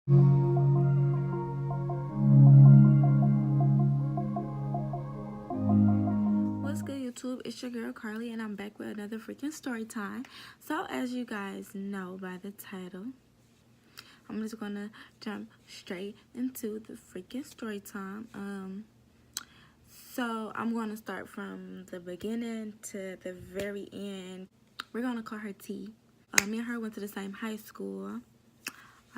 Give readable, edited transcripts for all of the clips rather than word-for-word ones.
What's good, YouTube? It's your girl Carly, and I'm back with another freaking story time. So, as you guys know by the title, I'm just gonna jump straight into the freaking story time. So I'm gonna start from the beginning to the very end. We're gonna call her T. Me and her went to the same high school.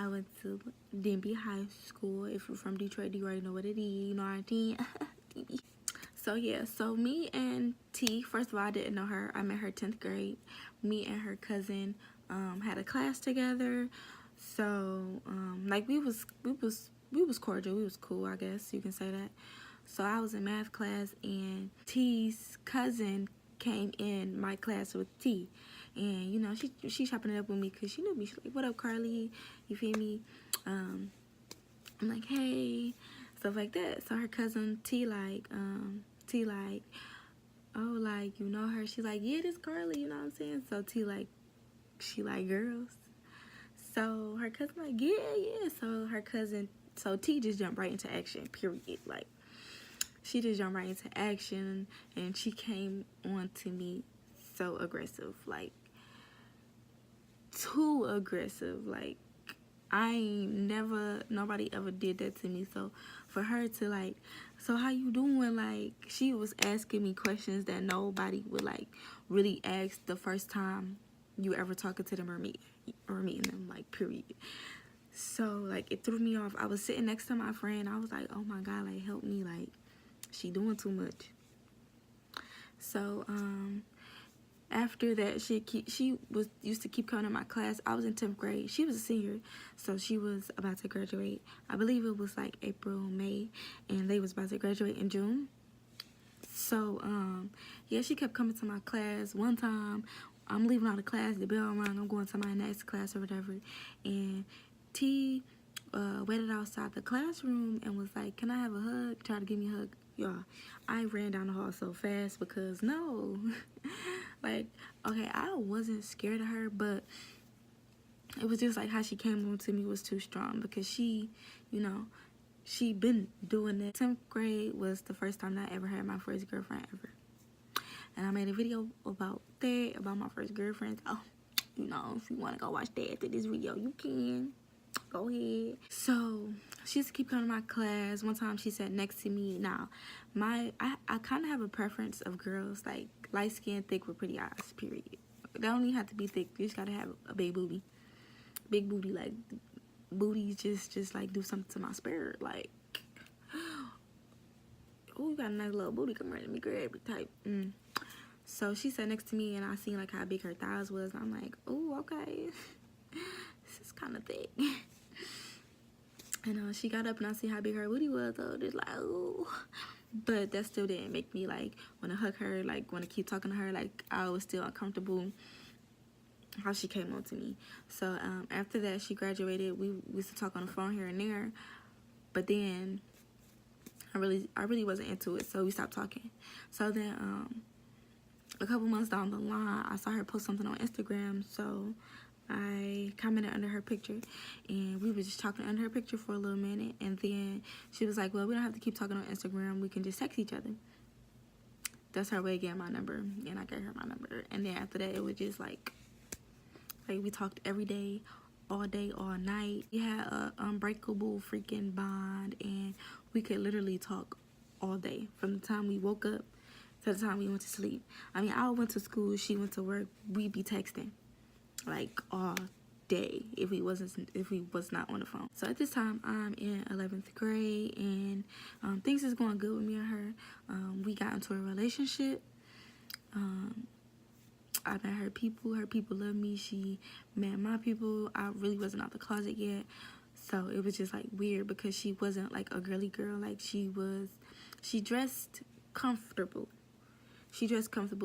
I went to Denby High School. If you're from Detroit, you already know what it is. You know what I mean? So yeah, so me and T, first of all, I didn't know her. I met her 10th grade. Me and her cousin had a class together. So like we was cordial. We was cool, I guess you can say that. So I was in math class, and T's cousin came in my class with T. And you know, she chopping it up with me because she knew me. She's like, "What up, Carly?" You feel me? I'm like, "Hey," stuff like that. So her cousin T like, "Oh, like, you know her?" She's like, "Yeah, this Carly," you know what I'm saying? So T like, she like girls. So her cousin like, yeah. So T just jumped right into action, period. Like, she just jumped right into action, and she came on to me so aggressive, like too aggressive. Like, I ain't never, nobody ever did that to me. So for her to like, "So how you doing?" Like, she was asking me questions that nobody would like really ask the first time you ever talking to them or meeting them, like, period. So like, it threw me off. I was sitting next to my friend. I was like, "Oh my God, like, help me, like, she doing too much." So after that, she was used to keep coming to my class. I was in 10th grade. She was a senior, so she was about to graduate. I believe it was like April, May, and they was about to graduate in June. So yeah, she kept coming to my class. One time, I'm leaving out of class, the bell rang, I'm going to my next class or whatever, and T waited outside the classroom and was like, "Can I have a hug?" Tried to give me a hug. Y'all, I ran down the hall so fast because no. Like, okay, I wasn't scared of her, but it was just like how she came on to me was too strong, because she, you know, she been doing it. 10th grade was the first time that I ever had my first girlfriend ever. And I made a video about that, about my first girlfriend. Oh, you know, if you want to go watch that after this video, you can. Go ahead. So she used to keep coming to my class. One time she sat next to me. Now, I kind of have a preference of girls like light skin, thick with pretty eyes, period. They don't even have to be thick. You just gotta have a big booty. Big booty, like, booties just like do something to my spirit. Like, oh, you got a nice little booty, come right, let me grab it type. So she sat next to me, and I seen like how big her thighs was. I'm like, oh, okay. This is kind of thick. And she got up, and I see how big her booty was, so just like, ooh. But that still didn't make me like want to hug her, like want to keep talking to her. Like, I was still uncomfortable how she came on to me. So after that, she graduated. We used to talk on the phone here and there, but then I really wasn't into it, so we stopped talking. So then a couple months down the line, I saw her post something on Instagram, so I commented under her picture, and we were just talking under her picture for a little minute, and then she was like, "Well, we don't have to keep talking on Instagram, we can just text each other." That's her way of getting my number, and I gave her my number. And then after that, it was just like we talked every day, all night. We had a unbreakable freaking bond, and we could literally talk all day, from the time we woke up to the time we went to sleep. I mean, I went to school, she went to work, we'd be texting like all day if we was not on the phone. So at this time, I'm in 11th grade, and things is going good with me and her. We got into a relationship. I met her people love me. She met my people. I really wasn't out the closet yet, so it was just like weird, because she wasn't like a girly girl. Like, she dressed comfortable.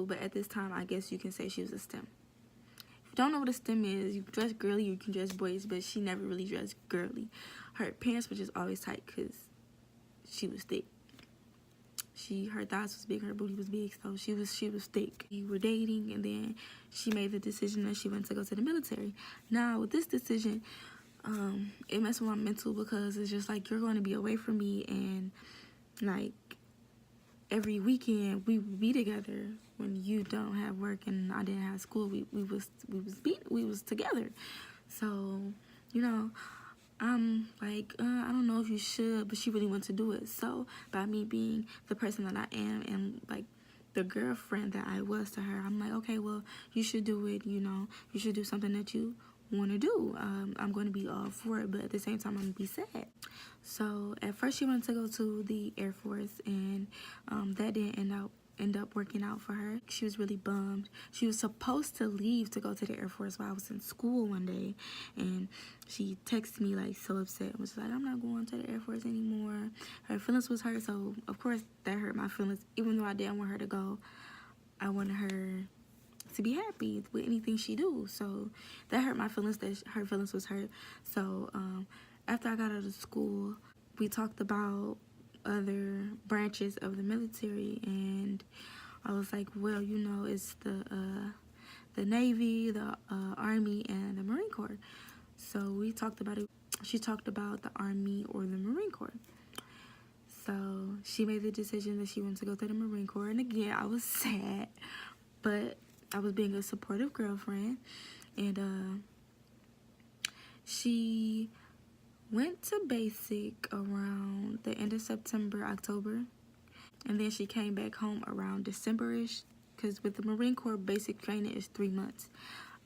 But at this time, I guess you can say she was a STEM. Don't know what a STEM is. You dress girly, you can dress boys, but she never really dressed girly. Her pants were just always tight because she was thick. Her thighs was big, her booty was big, so she was thick. We were dating, and then she made the decision that she wanted to go to the military. Now, with this decision, it messed with my mental because it's just like you're going to be away from me, and like every weekend we would be together when you don't have work and I didn't have school. We was together. So, you know, I'm like, I don't know if you should, but she really wants to do it. So by me being the person that I am and like the girlfriend that I was to her, I'm like, okay, well, you should do it. You know, you should do something that you want to do. I'm going to be all for it, but at the same time, I'm going to be sad. So at first she wanted to go to the Air Force, and that didn't end up working out for her. She was really bummed. She was supposed to leave to go to the Air Force while I was in school one day, and she texted me like so upset and was like, I'm not going to the Air Force anymore. Her feelings was hurt, so of course that hurt my feelings. Even though I didn't want her to go, I wanted her to be happy with anything she do. So that hurt my feelings, that her feelings was hurt. So after I got out of school, we talked about other branches of the military, and I was like, well, you know, it's the Navy, the Army, and the Marine Corps. So we talked about it. She talked about the Army or the Marine Corps. So she made the decision that she wanted to go to the Marine Corps, and again, I was sad, but I was being a supportive girlfriend. And she went to basic around the end of September, October, and then she came back home around December-ish, because with the Marine Corps, basic training is 3 months.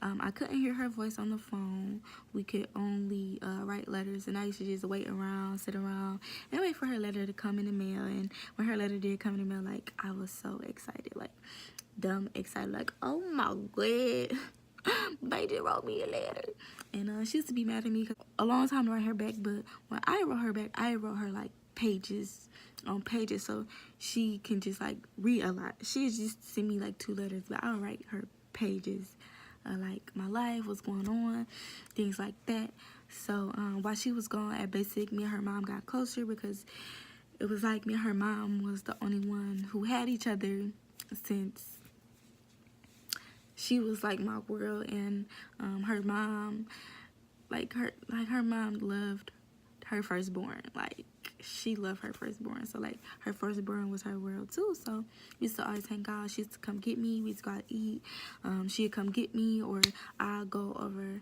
I couldn't hear her voice on the phone. We could only write letters, and I used to just wait around, sit around, and wait for her letter to come in the mail. And when her letter did come in the mail, like, I was so excited, like, dumb excited, like, oh my god, baby wrote me a letter. And she used to be mad at me because a long time to write her back, but when I wrote her back, I wrote her like pages on pages, so she can just like read a lot. She just send me like 2 letters, but I'll write her pages, like my life, what's going on, things like that. So while she was gone at basic, me and her mom got closer because it was like me and her mom was the only one who had each other, since she was like my world. And her mom, her mom loved her firstborn. Like, she loved her firstborn. So like her firstborn was her world too. So we used to always hang out. She used to come get me. We used to go out to eat. She'd come get me, or I'll go over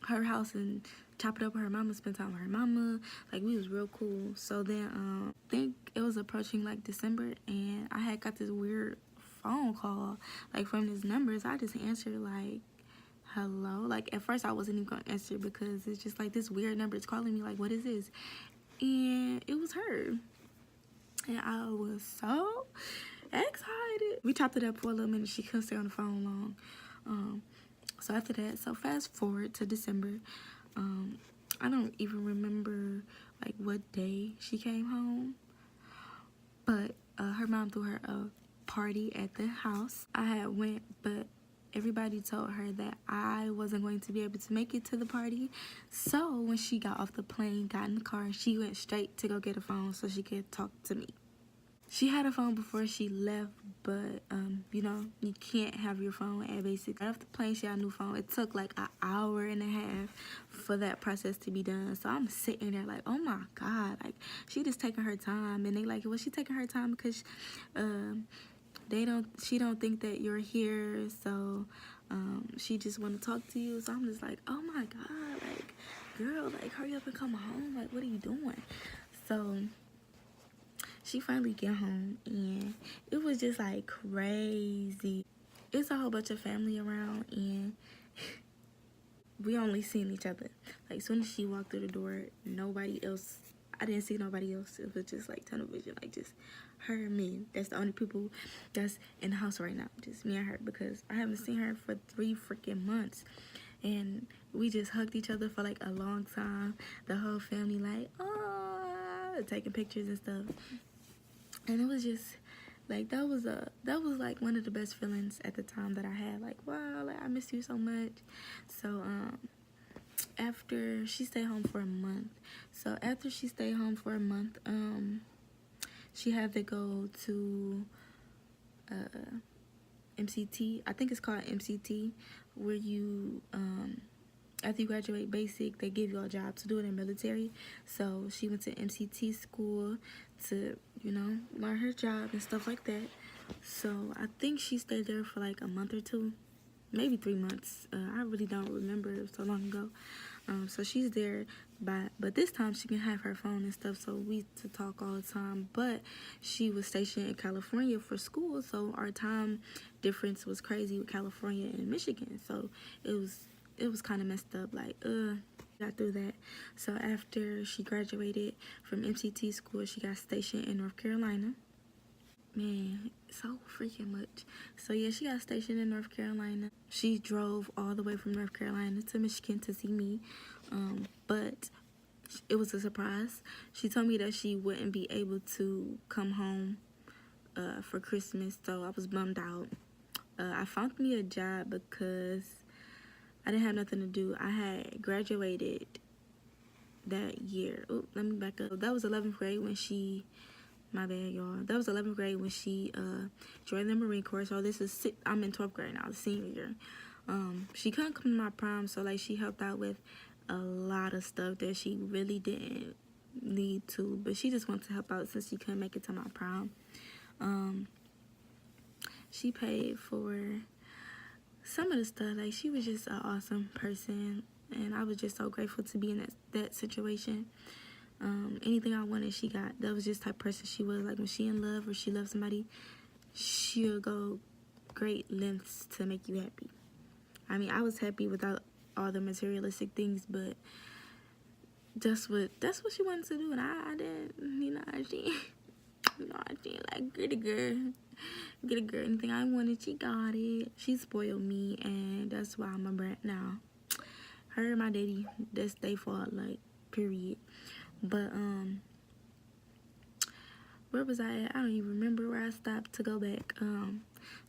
her house and chop it up with her mama, spend time with her mama. Like, we was real cool. So then I think it was approaching like December, and I had got this weird phone call like from this number. So I just answered like, hello. Like, at first I wasn't even gonna answer because it's just like this weird number is calling me, like, what is this? And it was her, and I was so excited. We chopped it up for a little minute. She couldn't stay on the phone long. So after that, so fast forward to December. I don't even remember like what day she came home, but her mom threw her a party at the house. I had went, but everybody told her that I wasn't going to be able to make it to the party. So when she got off the plane, got in the car, she went straight to go get a phone so she could talk to me. She had a phone before she left, but you know, you can't have your phone at basic. Right off the plane, she got a new phone. It took like an hour and a half for that process to be done. So I'm sitting there like, oh my god, like, she just taking her time. And they like, well, she taking her time because she don't think that you're here, so she just want to talk to you. So I'm just like, oh my god, like, girl, like, hurry up and come home. Like, what are you doing? So she finally get home, and it was just like crazy. It's a whole bunch of family around, and we only seen each other. Like, as soon as she walked through the door, nobody else, I didn't see nobody else. It was just like tunnel vision, like just her and me. That's the only people that's in the house right now, just me and her, because I haven't seen her for 3 freaking months. And we just hugged each other for like a long time. The whole family like, oh, taking pictures and stuff. And it was just like, that was like one of the best feelings at the time that I had. Like, wow, like, I miss you so much. So after she stayed home for a month, she had to go to MCT. I think it's called MCT, where you after you graduate basic, they give you a job to do it in military. So she went to MCT school to, you know, learn her job and stuff like that. So I think she stayed there for like a month or two, maybe 3 months. I really don't remember, it was so long ago. So she's there, but this time she can have her phone and stuff, so we to talk all the time. But she was stationed in California for school, so our time difference was crazy with California and Michigan. So it was kind of messed up. Like, got through that. So after she graduated from MCT school, she got stationed in North Carolina. Man, so freaking much. So yeah, she got stationed in North Carolina. She drove all the way from North Carolina to Michigan to see me, but it was a surprise. She told me that she wouldn't be able to come home for Christmas, so I was bummed out. I found me a job because I didn't have nothing to do. I had graduated that year. Oh, let me back up. That was 11th grade when she, my bad, y'all. That was 11th grade when she joined the Marine Corps. So this is, I'm in 12th grade now, the senior year. She couldn't come to my prom, so like she helped out with a lot of stuff that she really didn't need to, but she just wanted to help out since she couldn't make it to my prom. She paid for some of the stuff. Like, she was just an awesome person, and I was just so grateful to be in that situation. Anything I wanted, she got. That was just the type of person she was. Like, when she in love or she loves somebody, she'll go great lengths to make you happy. I mean, I was happy without all the materialistic things, but that's what she wanted to do, and I didn't, I didn't like get a girl. Anything I wanted, she got it. She spoiled me, and that's why I'm a brat now. Her and my daddy, that's their fault, like, period. But where was I at? I don't even remember where I stopped to go back.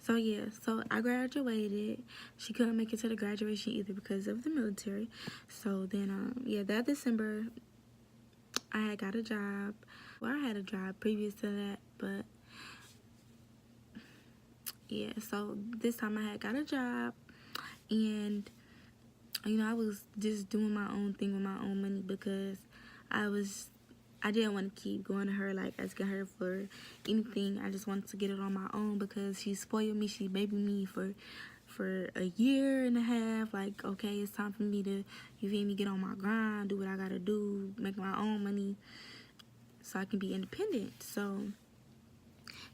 So yeah, so I graduated. She couldn't make it to the graduation either because of the military. So then yeah, that December I had got a job. Well, I had a job previous to that, but yeah, so this time I had got a job, and you know, I was just doing my own thing with my own money because I didn't want to keep going to her, like, asking her for anything. I just wanted to get it on my own because she spoiled me. She babied me for a year and a half. Like, okay, it's time for me to, you feel me, get on my grind, do what I gotta do, make my own money so I can be independent. So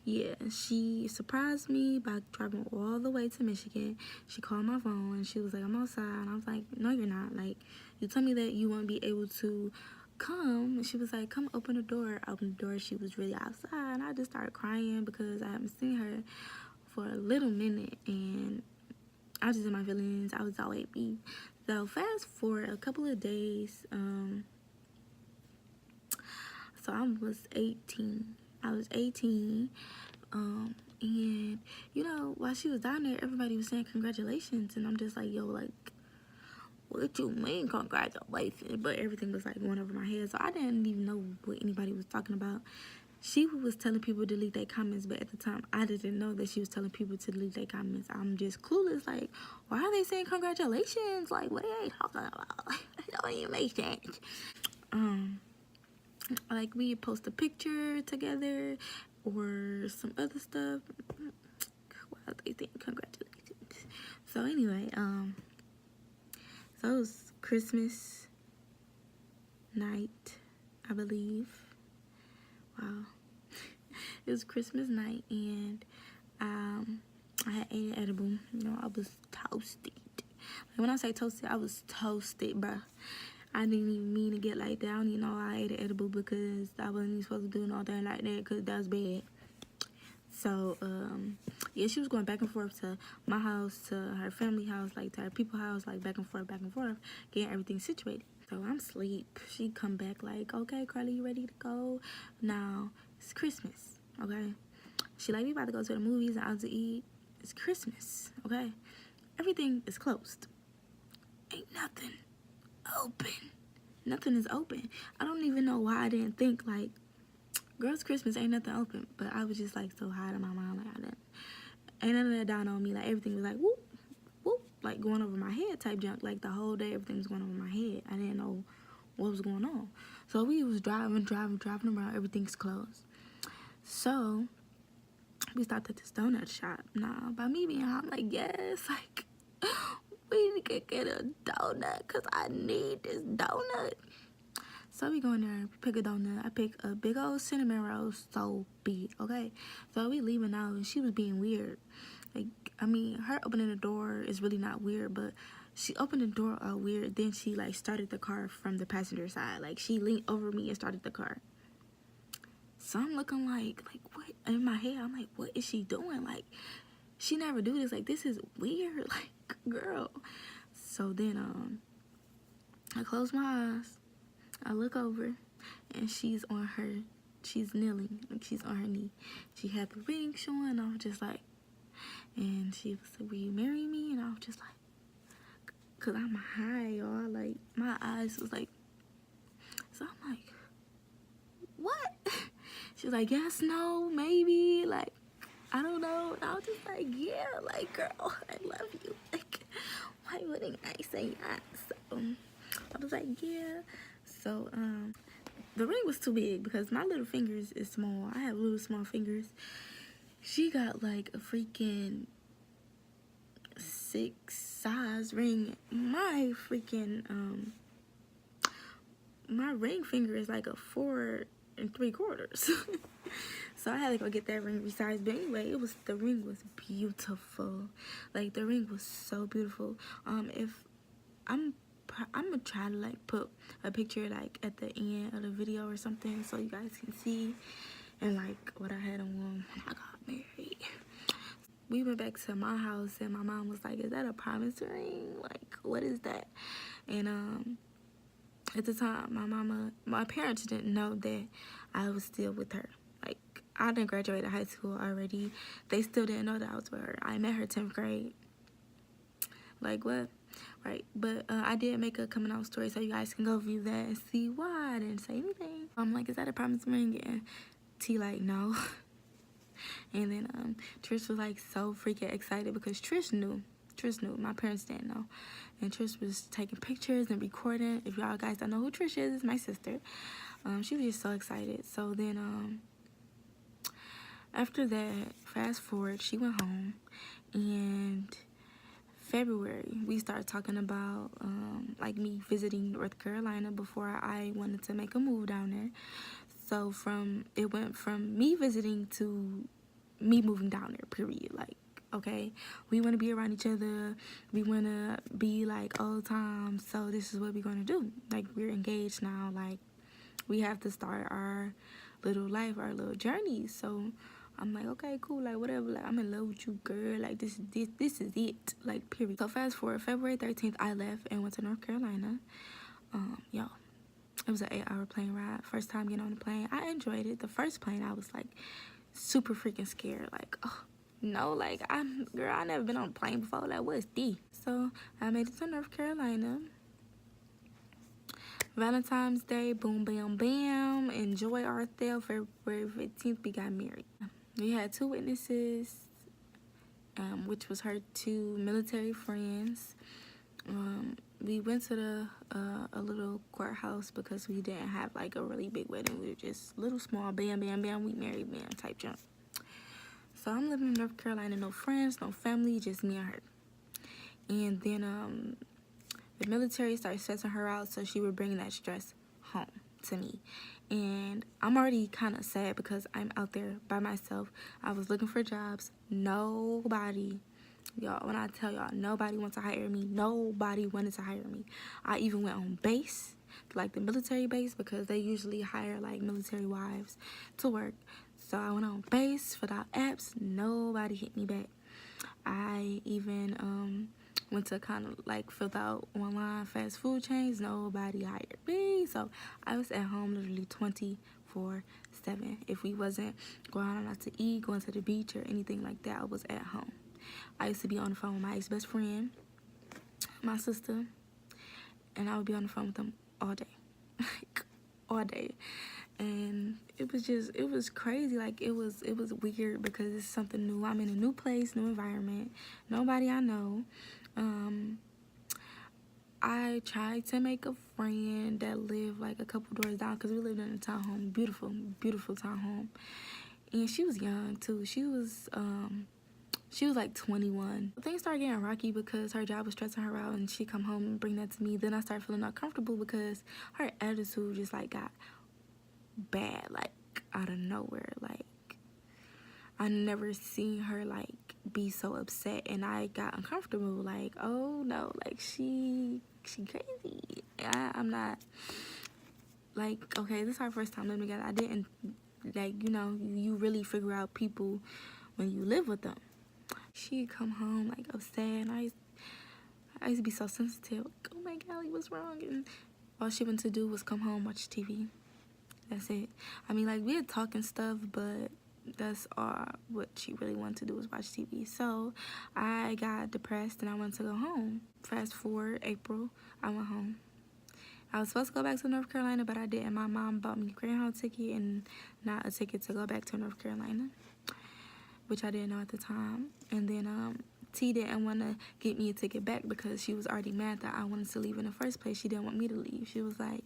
yeah, she surprised me by driving all the way to Michigan. She called my phone and she was like, I'm outside. And I was like, no, you're not. Like, you told me that you won't be able to come. And she was like, come open the door. I opened the door. She was really outside. And I just started crying because I haven't seen her for a little minute. And I was just in my feelings. I was all happy. So fast forward a couple of days. So I was 18. And you know, while she was down there, everybody was saying congratulations, and I'm just like, yo, like, what you mean congratulations? But everything was like going over my head, so I didn't even know what anybody was talking about. She was telling people to delete their comments, but at the time I didn't know that she was telling people to delete their comments. I'm just clueless, like, why are they saying congratulations? Like, what are they talking about? It don't even make sense. Like, we post a picture together or some other stuff. Why they saying congratulations? So anyway, so it was Christmas night, I believe. Wow. It was Christmas night, and I had ate an edible. You know, I was toasted. Like, when I say toasted, I was toasted, bruh. I didn't even mean to get like that. I don't even know I ate an edible because I wasn't even supposed to do nothing like that because that was bad. So, yeah, she was going back and forth to my house, to her family house, like to her people's house, like back and forth, getting everything situated. So I'm asleep. She come back like, okay, Carly, you ready to go? Now, it's Christmas, okay? She like, we about to go to the movies and out to eat. It's Christmas, okay? Everything is closed. Ain't nothing open. Nothing is open. I don't even know why I didn't think, like, girls, Christmas ain't nothing open. But I was just like so high in my mind, like, ain't none of that down on me. Like, everything was like whoop whoop, like going over my head type junk. Like the whole day everything was going over my head. I didn't know what was going on. So we was driving around, everything's closed. So we stopped at this donut shop. Now by me being home, I'm like, yes, like we need to get a donut because I need this donut. So we go in there, pick a donut. I pick a big old cinnamon roll, so big, okay? So we leaving out, and she was being weird. Like, I mean, her opening the door is really not weird, but she opened the door weird. Then she, like, started the car from the passenger side. Like, she leaned over me and started the car. So I'm looking like what? In my head, I'm like, what is she doing? Like, she never do this. Like, this is weird. Like, girl. So then, I close my eyes. I look over, and she's kneeling, like she's on her knee. She had the ring showing. I was just like, and she was like, will you marry me? And I was just like, cause I'm high, y'all. Like, my eyes was like, so I'm like, what? She was like, yes, no, maybe, like, I don't know. And I was just like, yeah, like, girl, I love you. Like, why wouldn't I say yes? So I was like, yeah. So, the ring was too big because my little fingers is small. I have little small fingers. She got like a freaking 6 size ring. My freaking, my ring finger is like a 4 3/4. So I had to go get that ring resized. But anyway, the ring was beautiful. Like, the ring was so beautiful. If I'm gonna try to like put a picture like at the end of the video or something so you guys can see, and like what I had on when I got married. We went back to my house, and my mom was like, is that a promise ring? Like, what is that? And at the time, my parents didn't know that I was still with her. Like, I didn't graduate high school already. They still didn't know that I was with her. I met her 10th grade. Like, what? Right, but I did make a coming out story, so you guys can go view that and see why I didn't say anything. I'm like, is that a promise ring? And T like, no. And then Trish was like so freaking excited because Trish knew. My parents didn't know. And Trish was taking pictures and recording. If y'all guys don't know who Trish is, it's my sister. She was just so excited. So then after that, fast forward, she went home, and February, we started talking about like me visiting North Carolina before I wanted to make a move down there. So it went from me visiting to me moving down there, period. Like, okay, we want to be around each other. We want to be like old times. So this is what we're going to do. Like, we're engaged now. Like, we have to start our little life, our little journey. So I'm like, okay, cool, like, whatever, like, I'm in love with you, girl, like, this is it, like, period. So fast forward, February 13th, I left and went to North Carolina. Yo, it was an 8-hour plane ride. First time getting on the plane. I enjoyed it. The first plane, I was, like, super freaking scared, like, oh, no, like, I never been on a plane before, like, what's this? So I made it to North Carolina. Valentine's Day, boom, bam, bam, enjoy ourselves. February 15th, we got married. We had 2 witnesses, which was her 2 military friends. We went to a little courthouse because we didn't have like a really big wedding. We were just little small, bam, bam, bam, we married, bam, type jump. So I'm living in North Carolina, no friends, no family, just me and her. And then the military started stressing her out, so she would bring that stress home to me. And I'm already kind of sad because I'm out there by myself. I was looking for jobs. Nobody, y'all, when I tell y'all, nobody wants to hire me. Nobody wanted to hire me. I even went on base, like the military base, because they usually hire like military wives to work. So I went on base, filled out apps. Nobody hit me back. I even went to kind of like fill out online fast food chains. Nobody hired me. So I was at home literally 24/7. If we wasn't going out to eat, going to the beach or anything like that, I was at home. I used to be on the phone with my ex-best friend, my sister, and I would be on the phone with them all day. Like, all day. And it was crazy. Like, it was weird because it's something new. I'm in a new place, new environment, nobody I know. Um, I tried to make a friend that lived like a couple doors down because we lived in a townhome, beautiful, beautiful townhome, and she was young too. She was like 21. Things started getting rocky because her job was stressing her out, and she come home and bring that to me. Then I started feeling uncomfortable because her attitude just like got bad, like out of nowhere. Like I never seen her like be so upset, and I got uncomfortable. Like, oh no, like she crazy. I'm not like, okay, this is our first time living together. I didn't like, you really figure out people when you live with them. She'd come home like upset, and I used to be so sensitive. Like, oh my God, like, what's wrong? And all she wanted to do was come home, watch TV. That's it. I mean, like, we'd talk and stuff, but that's all what she really wanted to do was watch TV. So I got depressed and I wanted to go home. Fast forward April, I went home. I was supposed to go back to North Carolina, but I didn't. My mom bought me a Greyhound ticket and not a ticket to go back to North Carolina, which I didn't know at the time. And then T didn't want to get me a ticket back because she was already mad that I wanted to leave in the first place. She didn't want me to leave. She was like,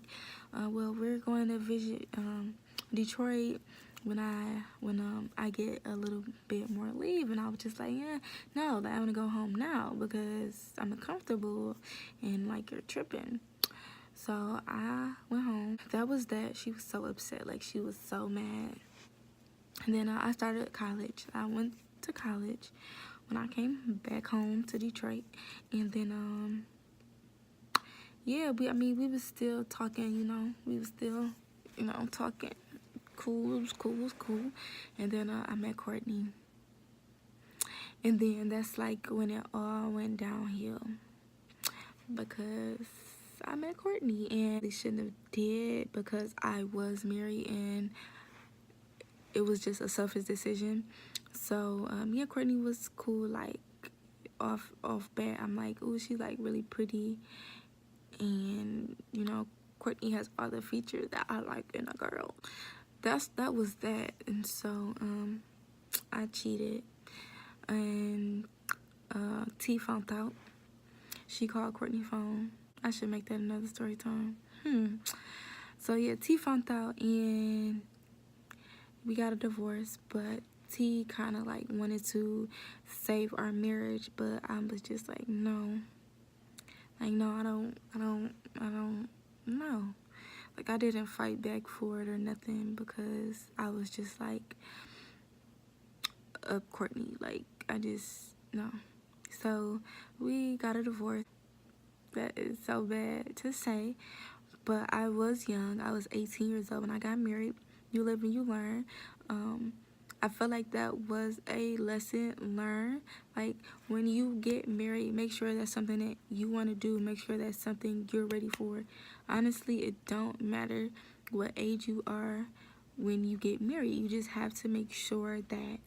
well, we're going to visit Detroit when I get a little bit more leave. And I was just like, yeah, no, like, I want to go home now because I'm uncomfortable and like you're tripping. So I went home. That was that. She was so upset. Like, she was so mad. And then I started college. I went to college when I came back home to Detroit. And then, yeah, we was still talking, we was still, talking. Cool, it was cool. And then I met Courtney. And then that's like when it all went downhill. Because I met Courtney and they shouldn't have did because I was married and it was just a selfish decision. So me and Courtney was cool. Like off bat, I'm like, ooh, she's like really pretty, and Courtney has all the features that I like in a girl. That was that. And so I cheated, and T found out. She called Courtney's phone. I should make that another story time. So yeah, T found out and we got a divorce, but T kind of like wanted to save our marriage, but I was just like, no. Like, no, I don't know. Like, I didn't fight back for it or nothing because I was just like, Courtney, like, I just, no. So we got a divorce. That is so bad to say, but I was young. I was 18 years old when I got married. You live and you learn. I felt like that was a lesson learned. Like, when you get married, make sure that's something that you want to do. Make sure that's something you're ready for. Honestly, it don't matter what age you are when you get married. You just have to make sure that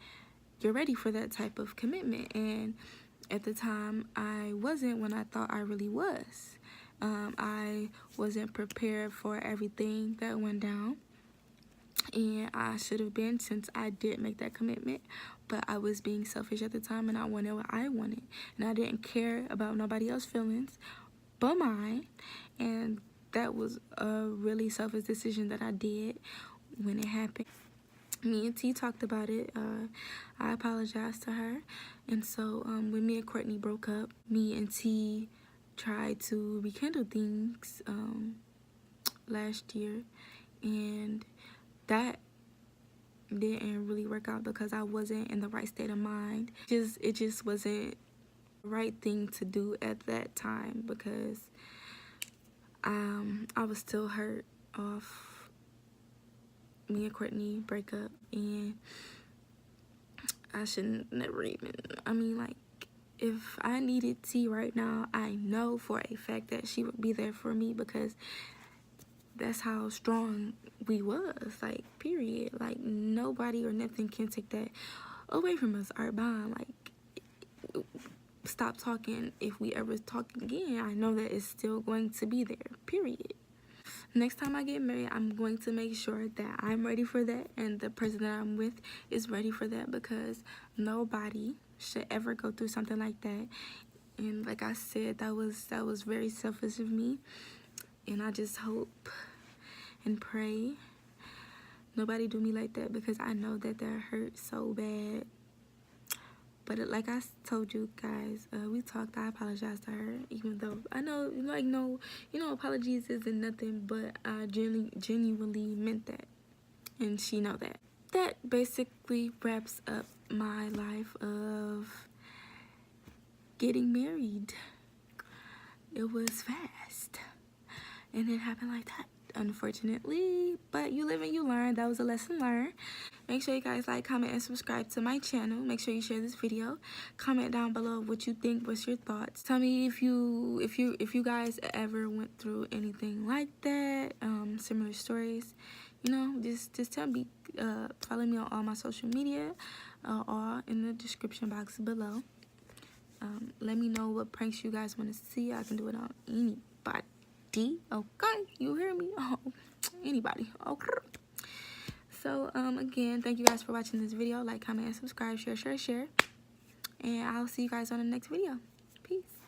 you're ready for that type of commitment. And at the time, I wasn't when I thought I really was. I wasn't prepared for everything that went down. And I should have been, since I did make that commitment, but I was being selfish at the time and I wanted what I wanted, and I didn't care about nobody else's feelings but mine. And that was a really selfish decision that I did when it happened. Me and T talked about it. I apologized to her, and so when me and Courtney broke up, me and T tried to rekindle things last year, and that didn't really work out because I wasn't in the right state of mind. It just wasn't the right thing to do at that time because I was still hurt off me and Courtney breakup, and I shouldn't never even, like, if I needed T right now, I know for a fact that she would be there for me because that's how strong we was, like, period. Like, nobody or nothing can take that away from us, our bond. Like, stop talking. If we ever talk again, I know that it's still going to be there, period. Next time I get married, I'm going to make sure that I'm ready for that and the person that I'm with is ready for that, because nobody should ever go through something like that And like I said, that was very selfish of me. And I just hope and pray nobody do me like that, because I know that hurt so bad. But like I told you guys, we talked. I apologized to her, even though I know, like, no, apologies isn't nothing, but I genuinely meant that, and she know that. That basically wraps up my life of getting married. It was fast, and it happened like that, unfortunately. But you live and you learn. That was a lesson learned. Make sure you guys like, comment, and subscribe to my channel. Make sure you share this video. Comment down below what you think. What's your thoughts? Tell me if you guys ever went through anything like that, similar stories. Just tell me. Follow me on all my social media, all in the description box below. Let me know what pranks you guys want to see. I can do it on anybody. Okay, you hear me? Oh, anybody. Okay. So, again, thank you guys for watching this video. Like, comment, and subscribe, share. And I'll see you guys on the next video. Peace.